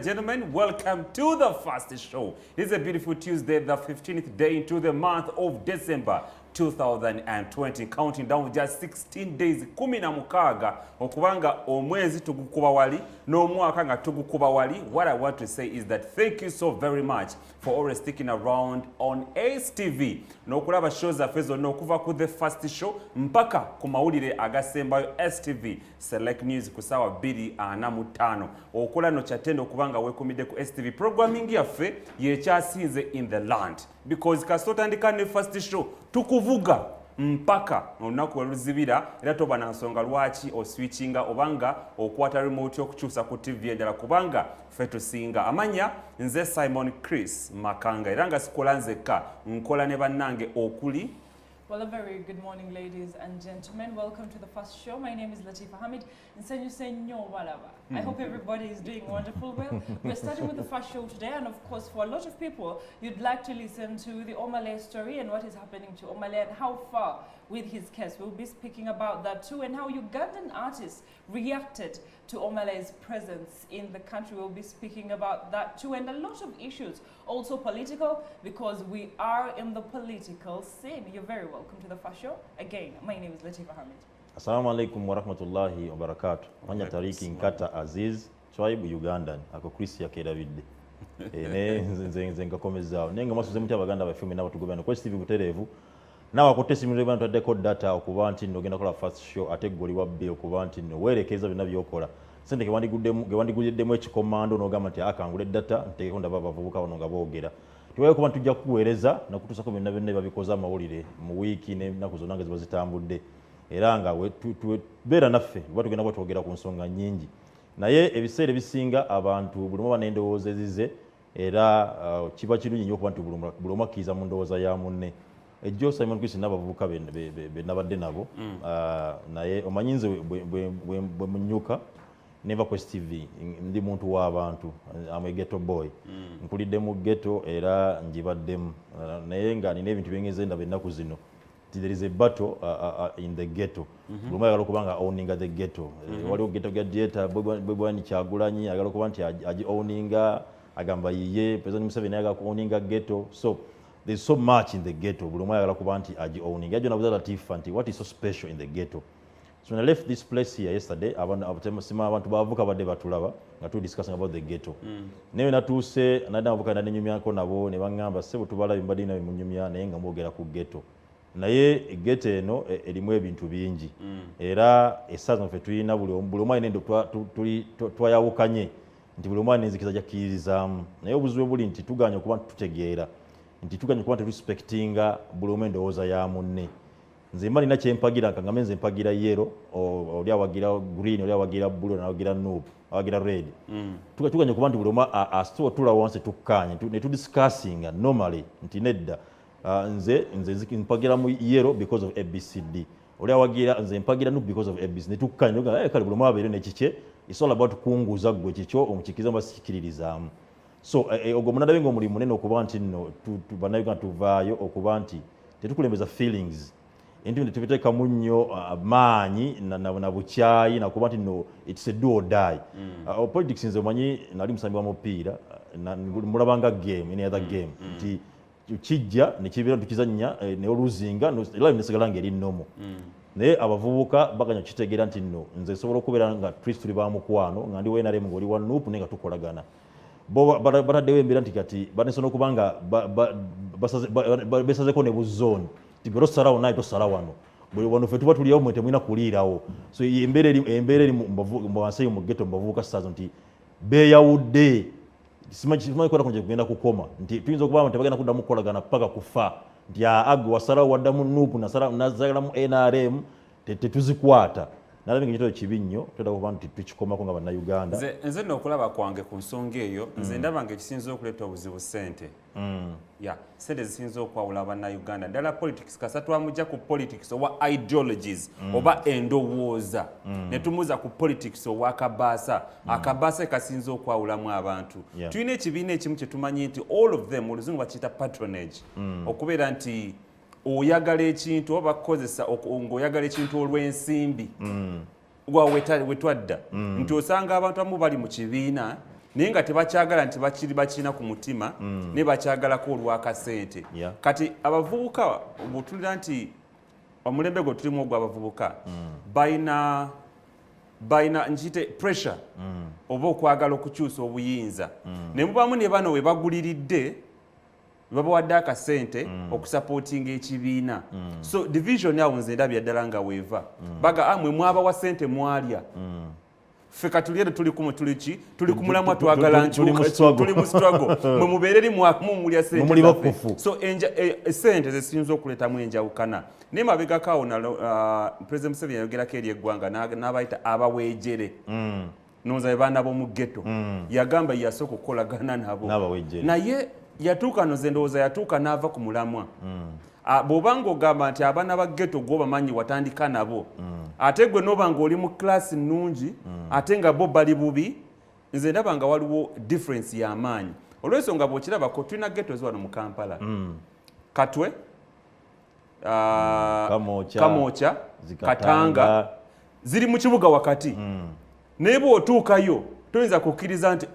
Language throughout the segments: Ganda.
Gentlemen, welcome to the first show. It is a beautiful Tuesday, the 15th day into the month of December 2020, counting down with just 16 days. 16 okubanga omwezi tugukuba wali n'omwaka nga tugukuba wali. What I want to say is that thank you so very much for always sticking around on STV n'okulaba shows zaffe zonna okuva ku the first show mpaka ku mawulire agasembayo STV Select News ku ssaawa 2:45 okola no kyatenda okubanga weekumidde ku STV programming yaffe yekyasinze in the land because kasotandika ne first show tukuvuga mpaka olunaku oluzibira era toba na nsonga lwaki oswitchinga obanga okwata remote okukyusa ku TV endala kubanga ffe tusinga. Amanya nze Simon Chris Makanga era nga sikola nzekka nkola ne bannange okuli. Well, a very good morning, ladies and gentlemen. Welcome to the first show. My name is Latifa Hamid. I hope everybody is doing wonderful well. We're starting with the first show today, and of course, for a lot of people, you'd like to listen to the Omale story and what is happening to Omale and how far with his case. We'll be speaking about that too, and how Ugandan artists reacted to Omale's presence in the country. We'll be speaking about that too, and a lot of issues, also political, because we are in the political scene. You're very welcome to the first show. Again, my name is Latifa Hamid. Assalamu alaikum wa rahmatullahi wa barakatuh. Manya Tarik nkata Aziz, tribe Ugandan, ako Chris ya Keravide. Nze ngakomezaawo. Nenga masuze muti abaganda bafilme n'abatugobera ku STV buterevu. Nawa kutesimire bantu adeko data okuba nti nogenda kola first show ate goli wabbe okuba nti werekeza bina byokola. Sente gewandiguddemu ekikomando n'ogamba nti akangule data nteekeko ndaba abavubuka bano nga boogera. Tiwaye kuba tujja kukuweereza nakutusako byonna byonna babikoza amawulire mu wiiki n'ennaku zonna nga ziba zitambudde. Era nga beera naffe oba tugenda kuba twogera ku nsonga nnyingi. Naye ebiseera ebisinga abantu buli omu aba n'endowooza ezize era kiba kirungi nnyo okuba nti buli omu akkiriza mu ndowooza ya munne. Ejjo Simon Chris n'abavubuka be nabadde nabo naye omanyi nze bwe munyuka neva ku STV ndi muntu w'abantu I'm a ghetto boy nkulidde mu ghetto era njibaddemu naye nga nina ebintu byengenze ndaba ennaku zino. There is a battle in the ghetto. Buli ayagala okubanga owninga the ghetto. Waliwo ghetto gladiator Bobi Wine Kyagulanyi ayagala okuba nti agi owninga agamba yiye President Museveni ayagala ku owninga ghetto. So there's so much in the ghetto. Buli ayagala okuba nti agi owninga. Ajjo nabuza Latifa nti what is so special in the ghetto? So when I left this place here yesterday, abantu bavuka badde batulaba nga tu discussing about the ghetto. Newe natuuse nadda abavuka n'anyumyako nabo ne bangamba sebo tubala bimbadde na bimunyumya naye nga mwogera ku ghetto. Naye ghetto eno erimu ebintu bingi era essaaza ffe tulina buli omu alina twayawukanye nti buli omu alina enzikiza gyakkirizaamu naye obuzibu buli nti tuganya okuba tutegeera nti tuganya okuba teruspectinga buli omu endowooza ya munne. Nze mba nina kyempagira nkangambe nze mpagira yellow oli awagira green oli awagira blue n'awagira NUP awagira red. Tuganya okuba nti buli omu asitula wansi tukkanye ne tudiscussinga normally nti nedda nze mpagira mu yellow because of ABCD. Oli awagira nze mpagira NUP because of ABCD. Ne tukkanye kale buli omu abeere nekike. It's all about kunguza gwe kikyo omukikiza mbasikiririzaamu. So ogwo munadabe ng'omulimu munene okuba nti nno bannayuganda tuvaayo okuba nti tetukulembeza feelings. Into tubiteeka mu nnyo maanyi na bukyayi nakuba nti no it's a do or die. Politics nze omanyi nali musambi wa mupiira mulabanga game any other game nti kijja ne kibeera tukizannya ne oluzinga live nesigala ngeri nnomo. Naye abavubuka baganya kitegeera nti nno nze sobola okubeera nga Kristo tuli bamukwano nga ndi wenaremu ng'oli wa NUP naye nga tukolagana. Bo bataddewo embeera nti kati banesobola okuba nga besazeko ne buzooni tigero salawo naye tosala wano bwe wano ffe tuba tuliawo mwe temwina kuliirawo. So embeera eri mu wansi mu ghetto mbavubuka saazo nti beeyawudde simanyi kwera kunje kugenda kukoma nti tuyinza okuba nti bagenda kuddamu kukolagana paka kufa nti agwe wasalawo waddamu NUP nazagalamu NRM tetuzikwata. Nalabinga ekitabo kibi nnyo twetaaga okuba nti tukikomako nga bannayuganda. Nze nno okulaba kwange ku nsonga eyo nze ndaba nga ekisinza okuleeta obuzibu ssente. Sente zisinza okwawula bannayuganda ddala politics kasa twamujja ku politics oba ideologies oba endowooza ne tumuza ku politics owa akabaasa akabaasa kasinza okwawulamu abantu. Tulina ekibiina ekimu kye tumanyi nti all of them oluzungu bakiyita patronage okubeera nti oyagala ekintu oba kukozesa ng'oyagala ekintu olw'ensimbi gwa wetwadda nti osanga abantu abamu bali mu kibiina naye nga tebakyagala nti bakirina ku mutima ne bakyagalako olw'akasente. Kati abavubuka bw'otulira nti omulembe gwe tulimu ogw'abavubuka bayina nkiyite pressure oba okwagala okukyusa obuyinza ne mubamu ne bano we baguliridde babawadde akasente okusapootinga ekibiina. So division awo nze ndabya ddala nga weeva baga mwe mwabawa sente mwalya ffe katulyere tuli ku mulamwa twagala tuli mu struggle mwe mubeere eri mulya sente zaffe. So sente zesinza okuleetamu enjawukana naye mabegakaawo President Museveni yayogerako eri eggwanga n'abayita abaweejere nowooza be baana b'omu ghetto yagamba yasooka okukolagana nabo naye yatuuka noze ndowooza yatuuka n'ava ku mulamwa. Bw'oba ng'ogamba nti abaana ba ghetto gw'obamanyi watandika nabo ate gwe n'oba ng'oli mu class nnungi ate nga bo bali bubi nze ndaba nga waliwo difference y'amaanyi. Olw'ensonga bw'okirabako tulina ghetto wano mu Kampala Katwe Kamoocha Katanga ziri mu kibuga wakati naye bw'otuukayo toyinza kukkiriza nti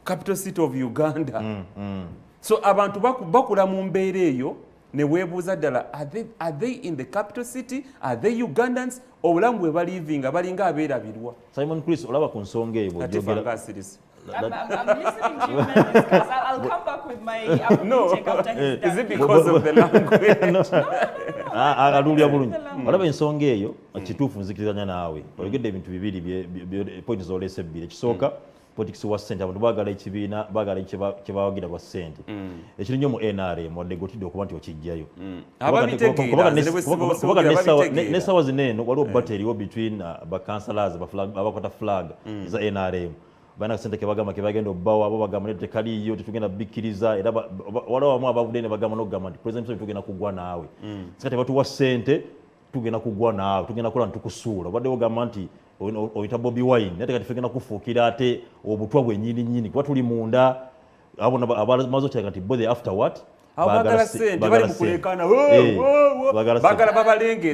capital city of Uganda. So abantu bakula mu mbeera eyo ne weebuuza ddala are they in the capital city, are they Ugandans, obulamu bwe balivinga balinga abeerabirwa. Simon Chris olaba ku nsonga eyo I'm listening to you men discuss. I'll come back with my check after he's done. Is it because of the language? No. Alulya bulungi olaba ensonga eyo kituufu nzikirizanya naawe oyogedde ebintu bibiri point z'olese ebbiri ekisooka politics wa ssente abantu baagala ekibiina baagala kyebawagira lwa ssente ekiri nnyo mu NRM wadde gotidde okuba nti okijjayo n'essaawa zineeno waliwo battle eriwo between bakansalars abakwata flag za NRM balina ssente kebagenda obbawo abo bagamba ne tekaliyo tetugenda bikkiriza era waliwo wamu abavudde ne bagamba n'okugamba nti President Museveni tugenda kugwa naawe sika tebatuwa ssente tugenda kugwa naawe tugenda kukola ntitukusuula obadde ogamba nti oyita Bobi Wine naye kati tugenda kufuukira ate obutwa bwennyini kuba tuli munda abo abamaze okiraga nti bothe after what bagala sente bali mukulekana bagala babalengere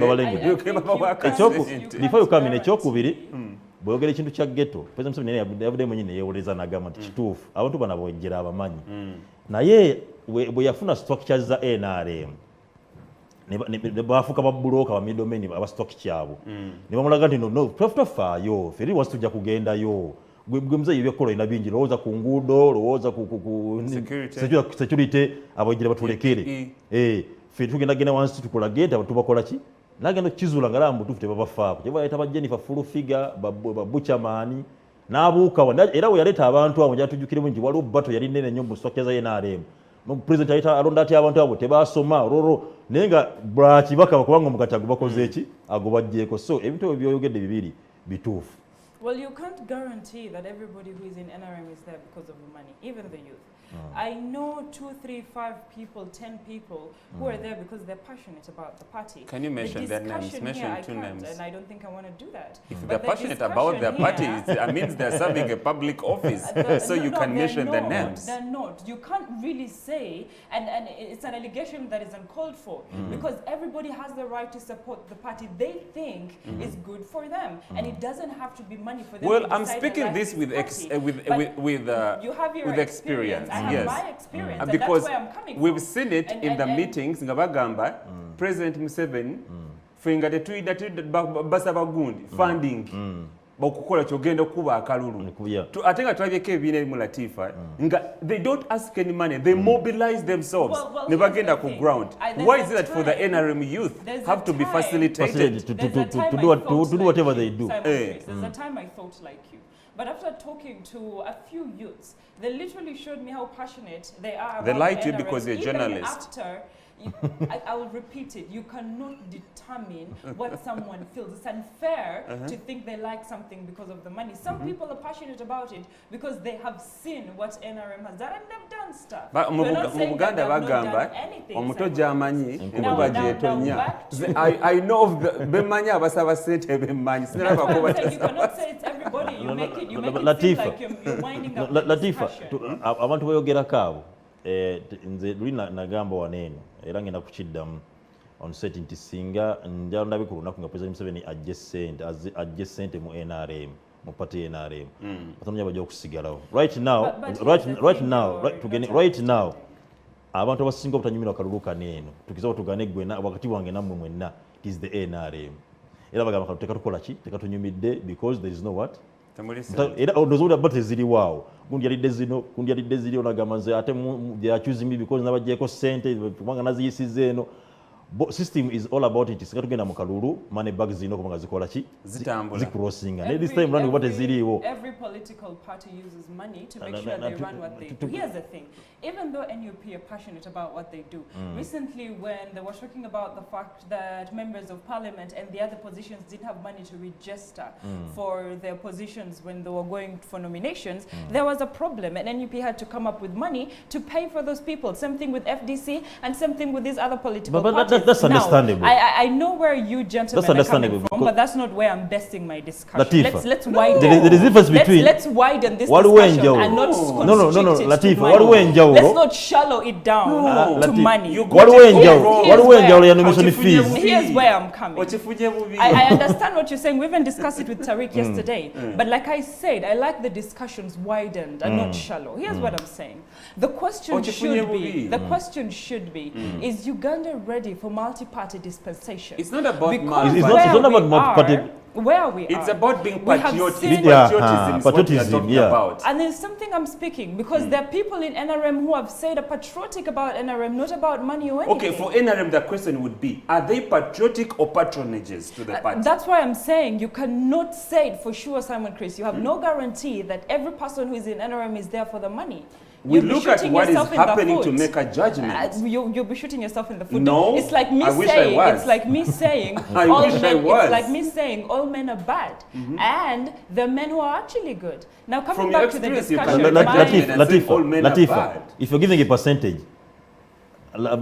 before you come in ekyokubiri bweyogera ekintu kya ghetto President Museveni yavudde mwennyini yeewoleza n'agamba nti kituufu abantu bano bwejjera abamanyi naye bwe yafuna structures za NRM ne bafuuka babuloka ba middlemen aba stock kyabo ne bamulaga nti no tofaayo feri wasi tujja kugendayo gwe mzee ebyokola ina bingi lowooza ku nguudo lowooza ku security abojjere batulekere ffe tugenda wansi tukolage nti abantu bakola ki nagenda okukizula nga laba mutuufu tebabafaako kyebayita ba Jennifer Fulufiga babuchamani n'abuuka era we yaleeta abantu abo gyatujjukire bungi waliwo bato yali nnene nnyo mu stock za NRM no president ayita alonda ati abantu abo tebasoma roro naye nga bwakibaka kubanga omugati agubakoze eki agubajjeeko so ebintu ebyo byoyogedde bibiri bituufu. Well, you can't guarantee that everybody who is in NRM is there because of the money, even the youth. I know 2, 3, 5 people, 10 people who are there because they're passionate about the party. Can you mention their names? Mention 2 names. And I don't think I want to do that. If they're passionate about their party, it means they're serving a public office. So you can mention their names. They're not. You can't really say, and it's an allegation that is uncalled for, because everybody has the right to support the party they think is good for them, and it doesn't have to be money for them. Well, I'm speaking this with experience. I have my experience, and because that's where I'm coming we've from. seen it in the meetings nga bagamba President Museveni fenga tetuyida basaba gundi funding bakukola kyogenda okuba akalulu ate nga tulabyeko ebibiina ebimu Latifa nga they don't ask any money, they mobilize themselves ne bagenda ku ground. Why is it that for the NRM youth have to be facilitated to do whatever they do? There's a time I thought like you. But after talking to a few youths, they literally showed me how passionate they are about They lied to you NRM. because you're a journalist. After, I will repeat it. You cannot determine what someone feels. It's unfair to think they like something because of the money. Some people are passionate about it because they have seen what NRM has done and they've done stuff. We're not saying that they've not done anything. I know of the bemanya abasaba sente bemanyi. You cannot say it's everybody. You make it seem like you're winding up Latifa, abantu bayogerako abo nze luli nagamba waneeno era ngenda kukiddamu on set nti singa njala ndabe ku lunaku nga President Museveni ajje ssente mu NRM mu party NRM. Batamanya bajja okusigalawo. Right now, abantu abasinga obutanyumira kalulu kaneeno tukizawo tugane gwe wakati wange nammwe mwenna it is the NRM. Era bagamba tekatukola ki tekatunyumidde because there is no what era odozola bote ziri wao gundi yalidde ziri onagamba nze ate they are choosing me because nabajjeko sente kubanga naziyisize eno. System is all about it. Sikatugenda mu kalulu money bags zino kubanga zikola ki zicrossinga. This time running what ziriwo. Every political party uses money to make sure they run what they do. Here's the thing. Even though NUP are passionate about what they do, recently when they were talking about the fact that members of parliament and the other positions didn't have money to register for their positions when they were going for nominations, there was a problem and NUP had to come up with money to pay for those people. Same thing with FDC and same thing with these other political parties. That's understandable. I know where you gentlemen are coming from, but that's not where I'm basing my discussion. Let's widen. There is a difference between. Let's widen this discussion and not constrict it to money. Let's not shallow it down to money. Here's where I'm coming. I understand what you're saying. We even discussed it with Tarik yesterday. But like I said, I like the discussions widened and not shallow. Here's what I'm saying. The question should be, is Uganda ready for multi-party dispensation? It's not about multi-party. Where we it's are, about being patriotic. Patriotism, And there's something I'm speaking because there are people in NRM who have said are patriotic about NRM, not about money or anything. Okay, for NRM, the question would be, are they patriotic or patronages to the party? That's why I'm saying you cannot say it for sure, Simon Chris. You have no guarantee that every person who is in NRM is there for the money. We look at what is happening to make a judgment. You'll be shooting yourself in the foot. No, it's like me saying. It's like me saying. It's like me saying all men are bad, and the men who are actually good. Now coming back to the discussion, Latifa, if you're giving a percentage, they are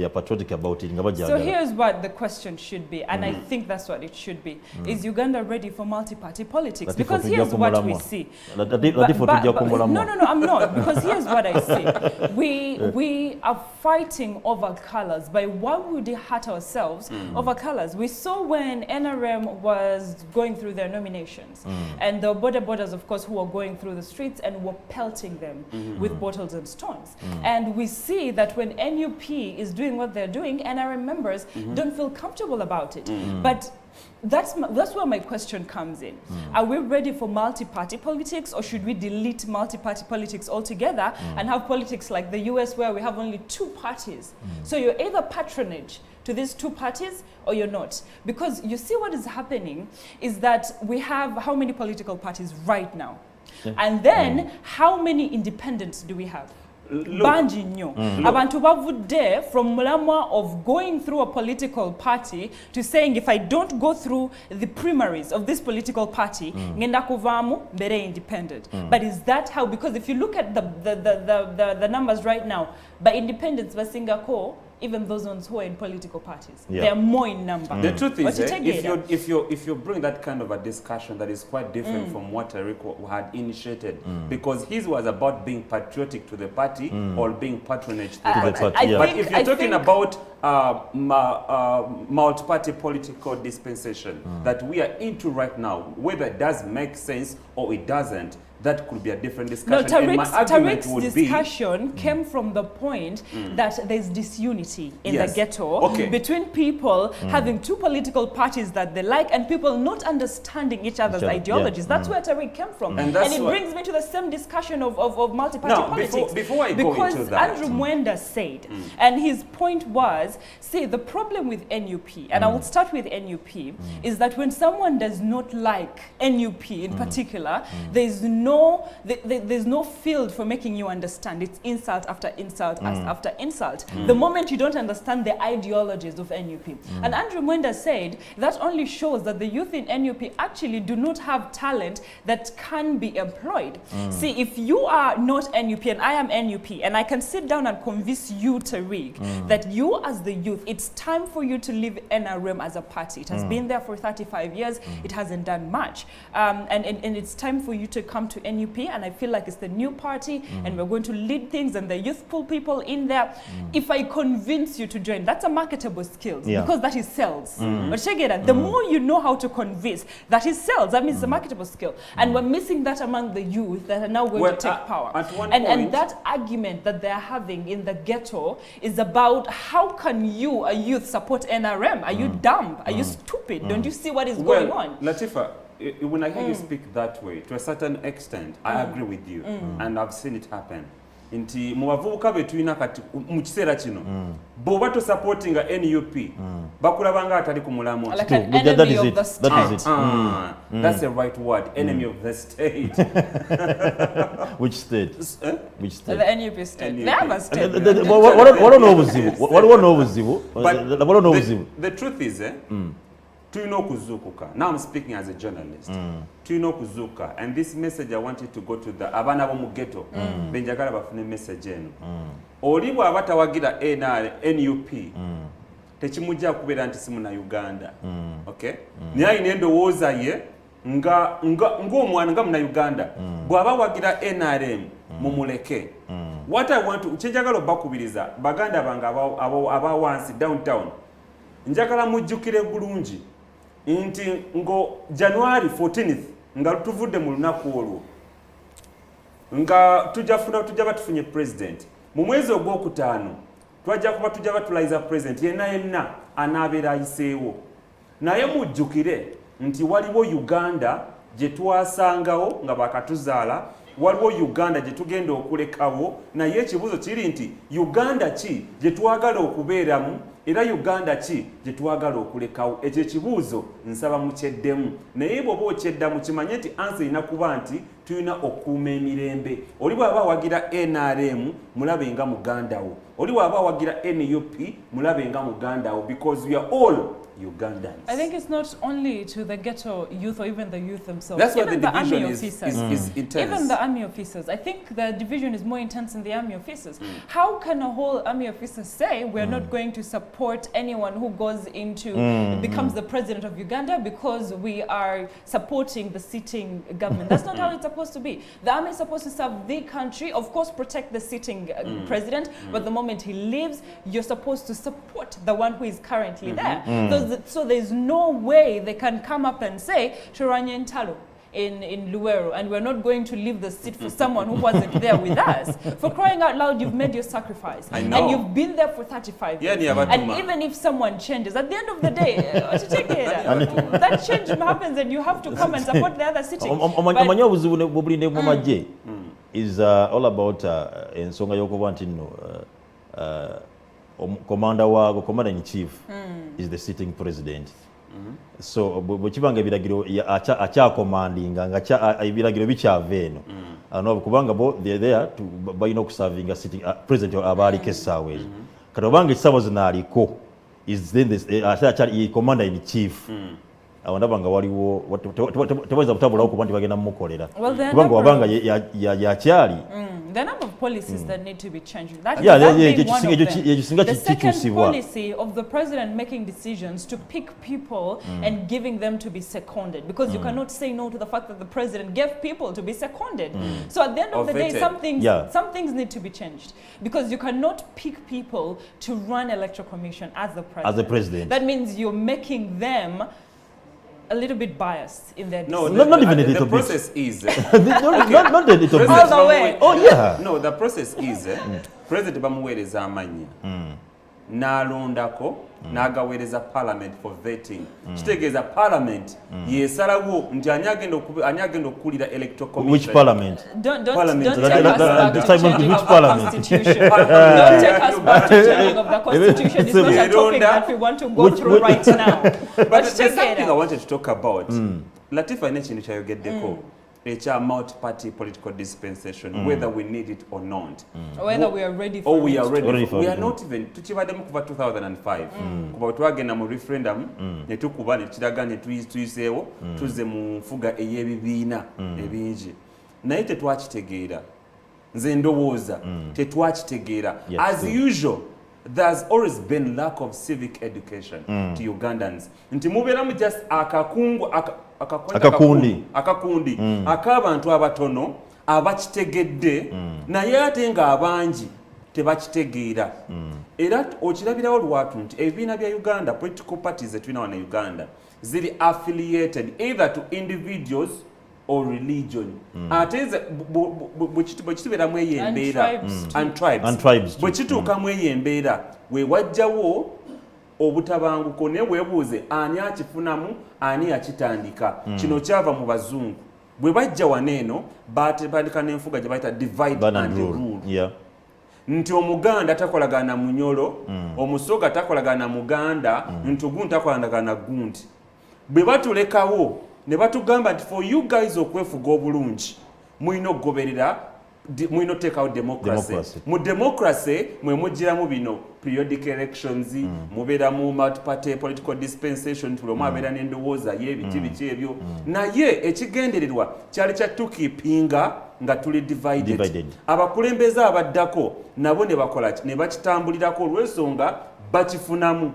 patriotic about it. So here's what the question should be, and I think that's what it should be. Is Uganda ready for multi-party politics? Because here's what we see. No, I'm not. Because here's what I see. We are fighting over colors. By why would we hurt ourselves over colors? We saw when NRM was going through their nominations, and the borders, of course, who were going through the streets and were pelting them with bottles and stones. And we see that when NUP is doing what they're doing, NRM members don't feel comfortable about it. But that's where my question comes in. Are we ready for multi-party politics, or should we delete multi-party politics altogether and have politics like the US where we have only two parties? So you're either patronage to these two parties or you're not. Because you see what is happening is that we have how many political parties right now? And then how many independents do we have? Banji nyo. Abantu bavudde from mulamwa of going through a political party to saying if I don't go through the primaries of this political party, ngenda kuvamu mbere independent. But is that how? Because if you look at the numbers right now, by independents basingako, even those ones who are in political parties, they are more in number. The truth is, if you bring that kind of a discussion that is quite different from what Tarik had initiated, because his was about being patriotic to the party or being patronage to the party. But if you're talking about multi-party political dispensation that we are into right now, whether it does make sense or it doesn't, that could be a different discussion. No, Tarik's discussion came from the point that there's disunity in the ghetto between people having two political parties that they like and people not understanding each other's ideologies. That's where Tarik came from. And it brings me to the same discussion of multi-party politics. Before I go into that. Andrew Mwenda said, and his point was, see, the problem with NUP, and I will start with NUP, is that when someone does not like NUP in particular, there's no field for making you understand. It's insult after insult after insult. The moment you don't understand the ideologies of NUP. And Andrew Mwenda said that only shows that the youth in NUP actually do not have talent that can be employed. See, if you are not NUP and I am NUP and I can sit down and convince you, Tarik, that you as the youth, it's time for you to leave NRM as a party. It has been there for 35 years. It hasn't done much. And it's time for you to come to to NUP, and I feel like it's the new party, and we're going to lead things, and the youthful people in there. If I convince you to join, that's a marketable skill, because that is sales. But the more you know how to convince, that is sales. That means it's a marketable skill. And we're missing that among the youth that are now going to take power. And that argument that they're having in the ghetto is about how can you, a youth, support NRM? Are you dumb? Are you stupid? Don't you see what is going on? Latifa, when I hear you speak that way, to a certain extent, I agree with you. And I've seen it happen. Inti mubavubuka betulina kati mu kiseera kino bw'oba tosupportinga NUP bakulabanga atali ku mulamwa. Like an enemy of the state. That's the right word, enemy of the state. Which state? Which state? The NUP state. They have a state. The truth is, tulina okuzuukuka. Now I'm speaking as a journalist. Tulina okuzuuka, and this message I want it to go to the abaana b'omu ghetto. Benjagala bafune message eno. Oli bw'aba tawagira NUP, tekimujja kubeera nti simu na Uganda. Okay? Naye alina endowooza ye ng'omwana nga muna Uganda. Bw'aba wagira NRM mumuleke. What I want to kyenjagala obbakubiriza baganda bange aba wansi downtown. Njagala mujjukire bulungi nti ngo January 14th nga tuvudde mu lunaku olwo nga tujja batufunye president mu mwezi ogwokutaano twajja kuba tujja batulayiza president yenna anaabeera ayiseewo naye mujjukire nti waliwo Uganda gye twasangawo nga bakatuzaala waliwo Uganda gye tugenda okulekawo naye ekibuuzo kiri nti Uganda ki gye twagala okubeeramu era Uganda ki gye twagala okulekawo. Ekyo ekibuuzo nsaba mukyeddemu naye bw'oba okyeddamu kimanye nti ansi erina kuba nti tulina okuuma emirembe. Oli bw'aba awagira NRM mulabe nga muganda wo, oli bw'aba awagira NUP mulabe nga muganda wo, because we are all Ugandans. I think it's not only to the ghetto youth or even the youth themselves. That's even why the army division officers. is intense. Even the army officers. I think the division is more intense in the army officers. How can a whole army officer say we're not going to support anyone who goes into, becomes the president of Uganda because we are supporting the sitting government? That's not how it's supposed to be. The army is supposed to serve the country, of course protect the sitting president, but the moment he leaves, you're supposed to support the one who is currently there. So there's no way they can come up and say, Turanye Ntalo in Luero, and we're not going to leave the seat for someone who wasn't there with us. For crying out loud, you've made your sacrifice. I know. And you've been there for 35 years. And even if someone changes, at the end of the day, that change happens and you have to come and support the other sitting. Is all about ensonga y'okuba nti nno commander in chief is the sitting president. So bwekibanga ebiragiro akyakomandinga nga ebiragiro bikyava eno kubanga they're there to balina okuservinga sitting president abaaliko essaawa ezo kati obanga essaawa zino aliko is then akyali commander in chief awo ndaba nga waliwo tebayinza kutabulawo kuba nti bagenda mumukolera kubanga wabanga yakyali. There are a number of policies that need to be changed. The second policy of the president making decisions to pick people and giving them to be seconded, because you cannot say no to the fact that the president gave people to be seconded. So at the end of the day, some things need to be changed, because you cannot pick people to run electoral commission as the president. That means you're making them a little bit biased in their decision. No, not even a little bit. The process is not a little bit. All the way. Oh yeah. No, the process is president bamuweereza amanya n'alondako n'agaweereza parliament for vetting. Kitegeeza parliament yesalawo nti ani agenda okukulira electoral commission. Which parliament? Don't take us back to changing of the constitution. Don't take us back to changing of the constitution. It's not a topic that we want to go through right now. But there's something I wanted to talk about. Latifa ine kintu kyayogeddeko ekya multi-party political dispensation, whether we need it or not. Whether we are ready for it. We are ready for it. We are not even, tukibaddemu kuva 2005. Kuba twagenda mu referendum, ne tukuba ne kiraga ne tuyiseewo, tuzze mu nfuga ey'ebibiina ebingi. Naye tetwakitegeera. Nze ndowooza tetwakitegeera. As usual, there's always been lack of civic education to Ugandans. Nti mubeeramu just akakungu akakundi ak'abantu abatono abakitegedde naye ate ng'abangi tebakitegeera era okirabirawo lwatu nti ebibiina bya Uganda political parties etulina wano Uganda ziri affiliated either to individuals or religion ate bwekitubeeramu eyo embeera and tribes bwekituukamu eyo embeera wewajjawo obutabanguko naye weebuuze ani akifunamu ani yakitandika kino kyava mu bazungu bwe bajja wano eno batandika n'enfuga gye bayita divide and rule nti omuganda takolagana munyolo omusoga takolagana muganda nti ogundi takolagana gundi bwe batulekawo ne batugamba nti for you guys okwefuga obulungi mulina okugoberera mulina oteekawo democracy mu democracy mwe mugiramu bino periodic elections mubeeramu multi-party political dispensation buli omu abeera n'endowooza y'ebiki biki ebyo naye ekigendererwa kyali kya tukiipinga nga tuli divided. Abakulembeze abaddako nabo ne bakola ne bakitambulirako olw'ensonga bakifunamu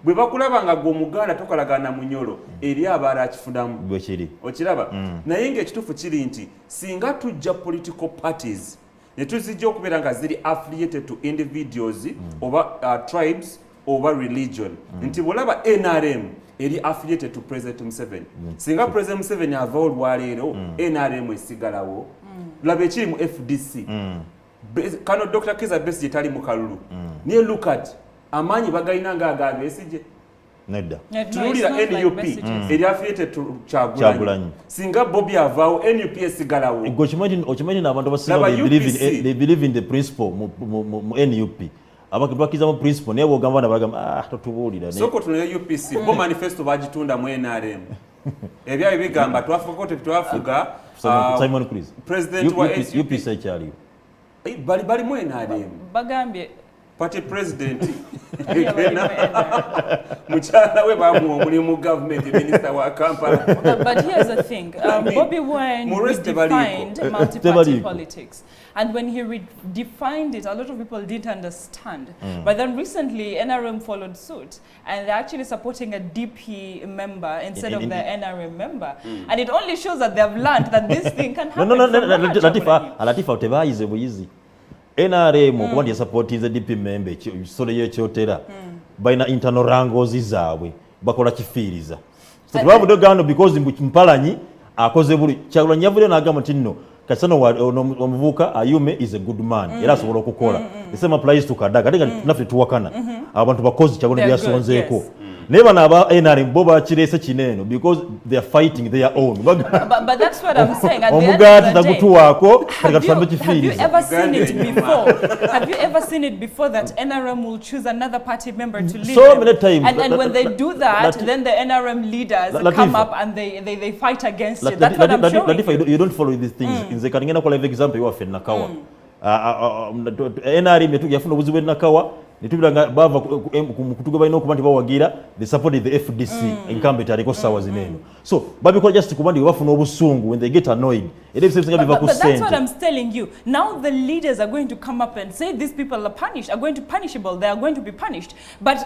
bwe bakulaba nga gw'omuganda tokolagana munyolo eri abaala akifunamu okiraba naye ng'ekituufu kiri nti singa tujja political parties ne tuzijja okubeera nga ziri affiliated to individuals oba tribes oba religion nti bw'olaba NRM eri affiliated to President Museveni singa President Museveni avaawo olwaleero NRM esigalawo laba ekiri mu FDC kano Dr. Kizza Besigye tali mu kalulu niye look at amaanyi bagalina ng'aga Besigye nedda tululira NUP eri affiliated to Kyagulanyi singa Bobi avaawo NUP esigalawo okimanyi n'abantu abasinga they believe in the principle mu NUP abakiza mu principle naye bw'ogamba bana bagamba totubuulira soko tunayo UPC bo manifesto bagitunda mu NRM ebyayo bigamba twafuga twafuga Simon Chris president wa UPC ekyaliyo bali mu NRM bagambye party president mukyala we bamuwa omulimu government minister wa Kampala but here's the thing Bobi Wine redefined multi-party politics and when he redefined it a lot of people didn't understand but then recently NRM followed suit and they're actually supporting a DP member instead of the NRM member and it only shows that they've learned that this thing can happen Latifa tebayize buyizi NRM okuba nti supportinze DP member kisolo yekyotera balina internal wrangles zaabwe bakola kifiiriza so tubavudde gano because Mpalanyi akoze buli Kyagulanyi yavudde n'agamba nti nno kasano omuvubuka Ayume is a good man era asobola okukola the same applies to Kadaga ate naffe tuwakana abantu bakozi Kyagulanyi byasonzeeko naye bano aba NRM bo bakirese kineno because they are fighting their own but that's what I'm saying at the end of the day have you ever seen it before have you ever seen it before that NRM will choose another party member to lead so many times and when they do that then the NRM leaders come up and they fight against it that's what I'm showing you don't follow these things in the kaningena kola example you are Nakawa NRM yafuna obuzibu Nakawa nitubiranga bava kutuga balina okuba nti bawagira they supported the FDC incumbent aliko sawa zineno so babikola just kuba nti bafuna obusungu when they get annoyed but that's what I'm telling you now the leaders are going to come up and say these people are punishable they are going to be punished but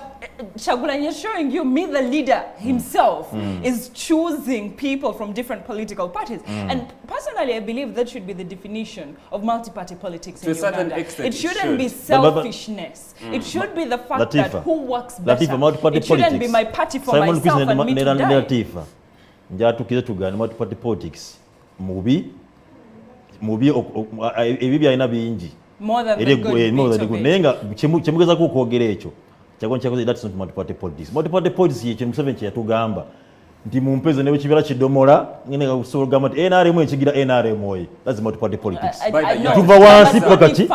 Kyagulanyi is showing you me the leader himself is choosing people from different political parties and personally I believe that should be the definition of multi-party politics in Uganda it shouldn't be selfishness it should be the fact that who works better it shouldn't be my party for myself and me to die njatukize tugana multi-party politics mubi ebi byalina bingi more than the good nenga kyemugeza kukwogera ekyo Kyagulanyi kyakoze that's not multi-party politics multi-party politics yekintu Museveni kyeyatugamba nti mumpeze ne bwe kidomola ngene kusobola gamba nti NRM ekigira NRM oyi that's multi-party politics tuva wansi pakati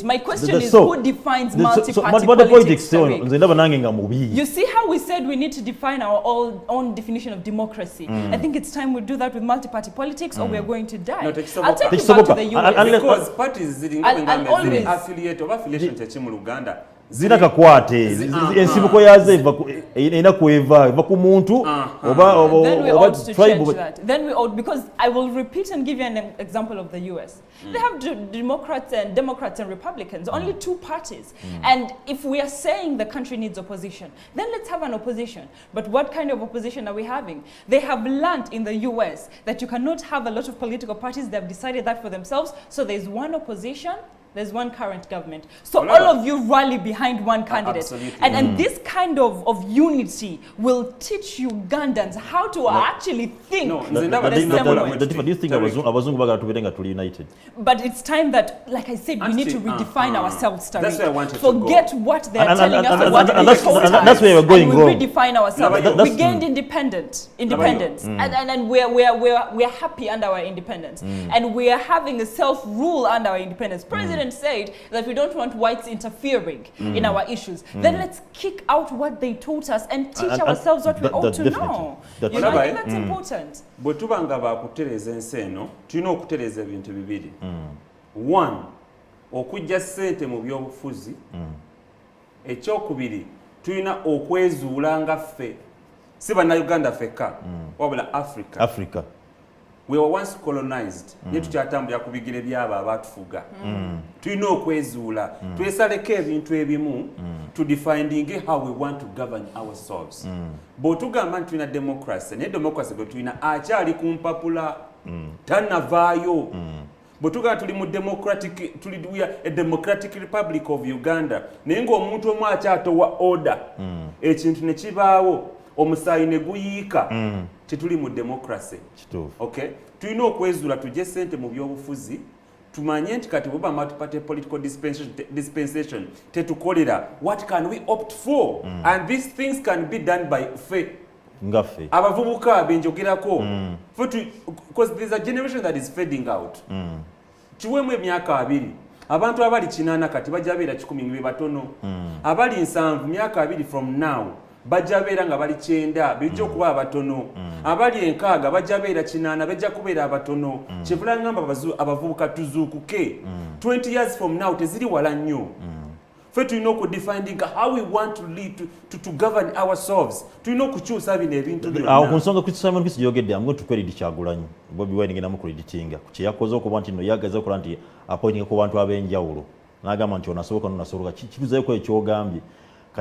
my question is who defines multi-party politics nze ndaba nange nga mubi you see how we said we need to define our own definition of democracy I think it's time we do that with multi-party politics or we are going to die I'll take you back to the US because parties ziri affiliate of affiliation techi mu Uganda zina kakwate ensibuko yaze ina kueva ku muntu oba tribe. Then we ought, because I will repeat and give you an example of the US. They have Democrats and Republicans, only two parties. And if we are saying the country needs opposition, then let's have an opposition. But what kind of opposition are we having? They have learned in the US that you cannot have a lot of political parties. They've decided that for themselves. So there's one opposition, there's one current government. So all of you rally behind one candidate. Absolutely. And this kind of unity will teach Ugandans how to actually think. Do you think abazungu baga tuberenga tuli united? But it's time that, like I said, we need to redefine ourselves, Tarik. That's where I wanted Forget to go. what they're telling us and what that's where we're going wrong. We redefine ourselves. We gained independence. And we're happy under our independence. And we are having a self-rule under our independence. President said that we don't want whites interfering in our issues. Then let's kick out what they taught us and teach ourselves what we ought to know. You know, I think that's important. Bwe tubanga bakutereza ensi eno tulina okutereza ebintu bibiri. One, okujja ssente mu byobufuzi. Ekyokubiri, tulina okwezuula nga ffe si bannayuganda ffekka wabula Africa. We were once colonized. Ye tukyatambulira ku bigere byabo abatufuga. Tulina okwezuula. Twesaleko ebintu ebimu to defining how we want to govern ourselves. Bw'otugamba nti tulina democracy, naye democracy gwe tulina akyali ku mpapula. Tannavaayo. Bw'otugamba tuli mu we are a democratic republic of Uganda. Naye ng'omuntu omu akyatowa order. Ekintu ne kibaawo. Omusaayi ne guyiika. Tetuli mu democracy. Okay? Tulina okwezuula tujje ssente mu byobufuzi. Tumanye nti kati bwe bama tupate political dispensation tetukolera. What can we opt for? And these things can be done by ffe. Ngaffe. Abavubuka benjogerako. Because there's a generation that is fading out. Kiwemu emyaka 2. Abantu abali 8 kati bajja beera 10 batono. Abali 7 myaka 2 from now. Bajja beera nga bali 9 bijja okuba abatono. Abali 6 bajja beera 8 bajja kubeera abatono. Kyevula ngamba abavubuka tuzuukuke. 20 years from now teziri wala nnyo. Ffe tulina okudefining how we want to lead to govern ourselves. Tulina okukyusa bino ebintu byonna. Awo ku nsonga Simon Chris yogedde I'm going to credit Kyagulanyi. Bobi Wine ngenda mu creditinga. Ku kye yakoze okuba nti no yagaza okukola nti appointing ku bantu ab'enjawulo. N'agamba nti onasoboka n'onasoboka kibuzayo ekyogambye.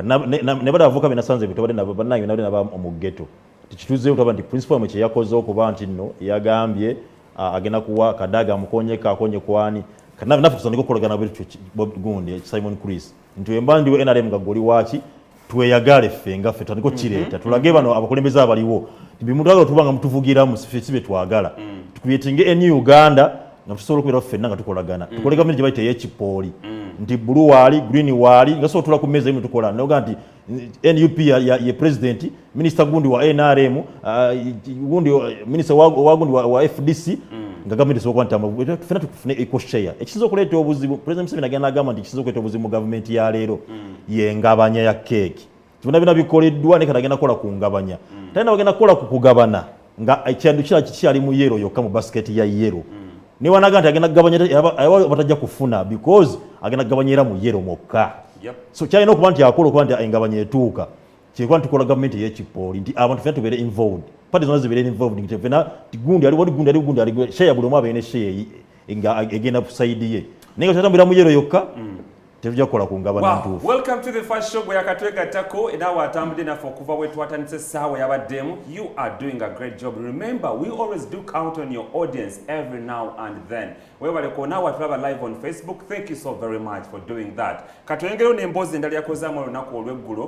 Ne bada avuka binasanze bitobade naba mu Ghetto. Tikituzeyo taba nti principal mwe yakoze okuba nti no yagambye agenda kuwa kadaga mukonyeka akonye kwani kana nafu kusandiko kolagana bwe Bob Gundi Simon Chris nti embandi we NRM gagoli wachi tweyagale fenga ffe taniko kireta tulage bano abakulembeza abaliwo bimutaga tubanga mutuvugira mu sibe twagala tukuyetinge eni Uganda nga tusobola kubera ffe nanga tukolagana tukolega manje bayite yechipoli nti blue wali green wali ngaso tula ku meza imwe tukola noga nti NUP ya president minister gundi wa NRM gundi minister wa gundi wa FDC ngagamende soko kwanta tufena tukufune eco share ekizo kuleta obuzibu president Museveni agenda agamba nti kizo kuleta obuzibu mu government ya lero yengabanya ya cake tuna bina bikoleddwa ne katagenda kola ku ngabanya tena bagenda kola ku kugabana nga ekyandu kyali mu yero yokka mu basket ya yero ni wanaga nti agenda kugabanya batajja kufuna because agenda kugabanyira mu yero mokka. So kyalina okuba nti akola okuba nti engabanya etuuka kyekuba nti tukola government y'ekipoli nti abantu fena tubeere involved party zonna zibeere involved nti fena gundi ali share buli omu abeene share nga egenda ku side ye naye nga kyatambulira mu yero yokka tevujja kukola ku ngabana ntuufu. Welcome to the first show bwe yakatwegattako era watambudde naffe okuva bwe twatandise essaawa yabaddemu. You are doing a great job. Remember, we always do count on your audience every now and then. Webale kona watulaba live on Facebook. Thank you so very much for doing that. Katwengero n'emboozi endala yakozaamu olunaku olw'eggulo